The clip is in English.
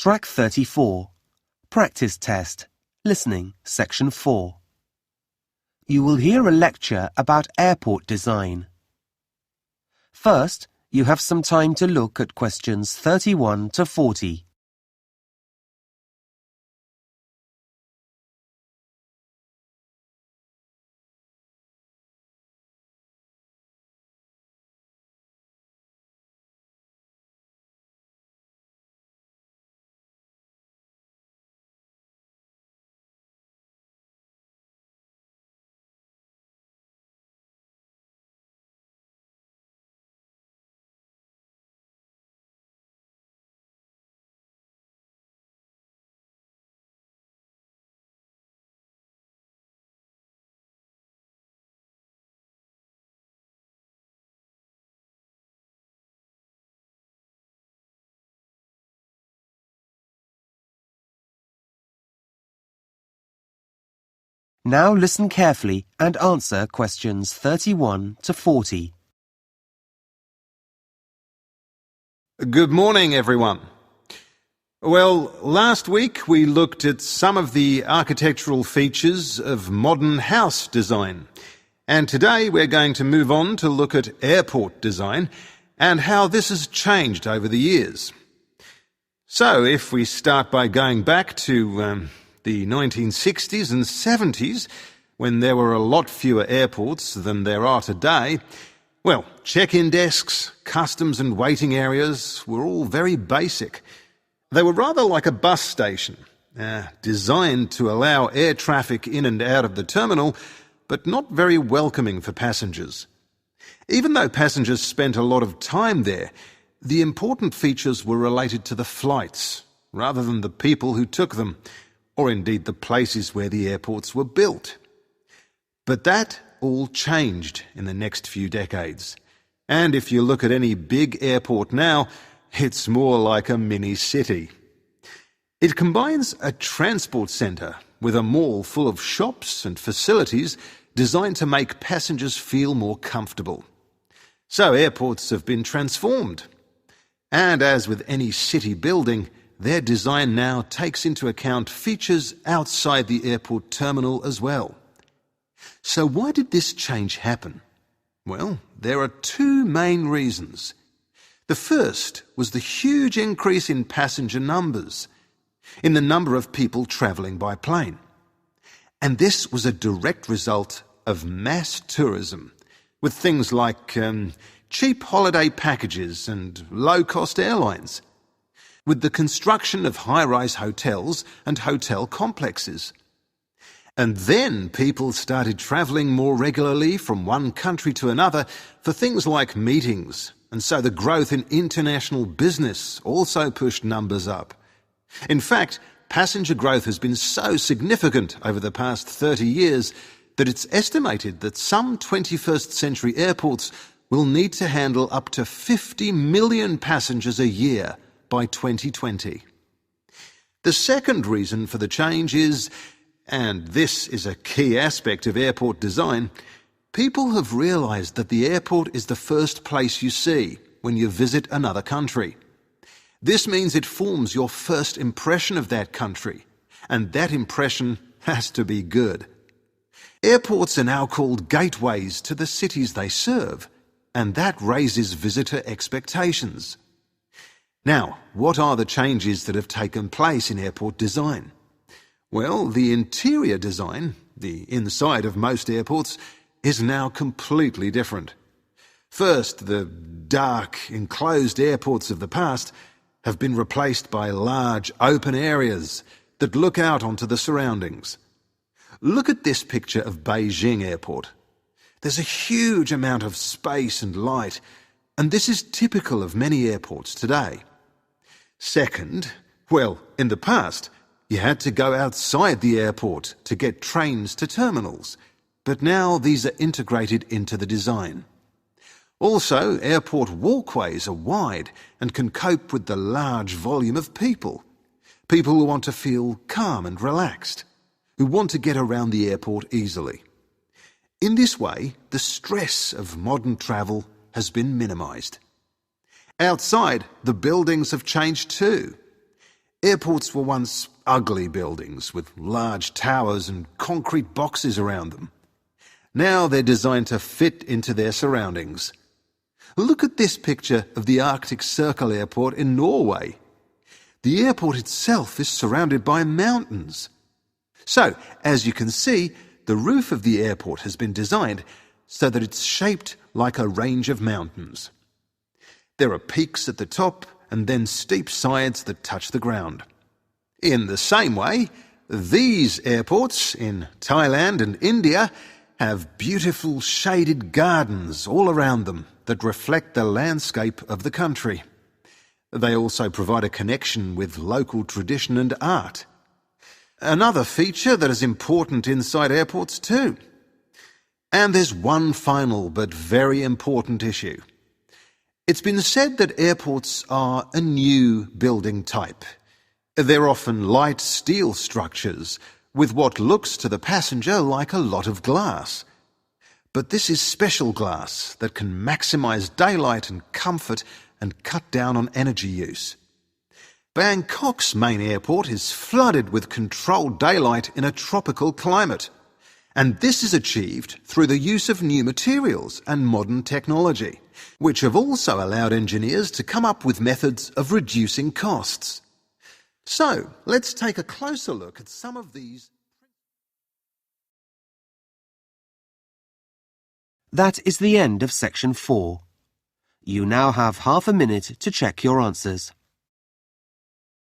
Track 34. Practice Test. Listening, Section 4. You will hear a lecture about airport design. First, you have some time to look at questions 31 to 40. Now listen carefully and answer questions 31 to 40. Good morning, everyone. Well, last week we looked at some of the architectural features of modern house design. And today we're going to move on to look at airport design and how this has changed over the years. So if we start by going back to the 1960s and 70s, when there were a lot fewer airports than there are today, well, check-in desks, customs and waiting areas were all very basic. They were rather like a bus station, designed to allow air traffic in and out of the terminal, but not very welcoming for passengers. Even though passengers spent a lot of time there, the important features were related to the flights, rather than the people who took them, or indeed the places where the airports were built. But that all changed in the next few decades. And if you look at any big airport now, it's more like a mini-city. It combines a transport centre with a mall full of shops and facilities designed to make passengers feel more comfortable. So airports have been transformed. And as with any city building, their design now takes into account features outside the airport terminal as well. So why did this change happen? Well, there are two main reasons. The first was the huge increase in passenger numbers, in the number of people travelling by plane. And this was a direct result of mass tourism, with things like cheap holiday packages and low-cost airlines, with the construction of high-rise hotels and hotel complexes. And then people started travelling more regularly from one country to another for things like meetings, and so the growth in international business also pushed numbers up. In fact, passenger growth has been so significant over the past 30 years that it's estimated that some 21st century airports will need to handle up to 50 million passengers a year by 2020. The second reason for the change is, and this is a key aspect of airport design, people have realised that the airport is the first place you see when you visit another country. This means it forms your first impression of that country, and that impression has to be good. Airports are now called gateways to the cities they serve, and that raises visitor expectations. Now, what are the changes that have taken place in airport design? Well, the interior design, the inside of most airports, is now completely different. First, the dark, enclosed airports of the past have been replaced by large, open areas that look out onto the surroundings. Look at this picture of Beijing Airport. There's a huge amount of space and light, and this is typical of many airports today. Second, well, in the past, you had to go outside the airport to get trains to terminals, but now these are integrated into the design. Also, airport walkways are wide and can cope with the large volume of people who want to feel calm and relaxed, who want to get around the airport easily. In this way, the stress of modern travel has been minimised. Outside, the buildings have changed too. Airports were once ugly buildings with large towers and concrete boxes around them. Now they're designed to fit into their surroundings. Look at this picture of the Arctic Circle Airport in Norway. The airport itself is surrounded by mountains. So, as you can see, the roof of the airport has been designed so that it's shaped like a range of mountains. There are peaks at the top and then steep sides that touch the ground. In the same way, these airports in Thailand and India have beautiful shaded gardens all around them that reflect the landscape of the country. They also provide a connection with local tradition and art. Another feature that is important inside airports too. And there's one final but very important issue. It's been said that airports are a new building type. They're often light steel structures with what looks to the passenger like a lot of glass. But this is special glass that can maximise daylight and comfort and cut down on energy use. Bangkok's main airport is flooded with controlled daylight in a tropical climate. And this is achieved through the use of new materials and modern technology, which have also allowed engineers to come up with methods of reducing costs. So, let's take a closer look at some of these. That is the end of section 4. You now have half a minute to check your answers.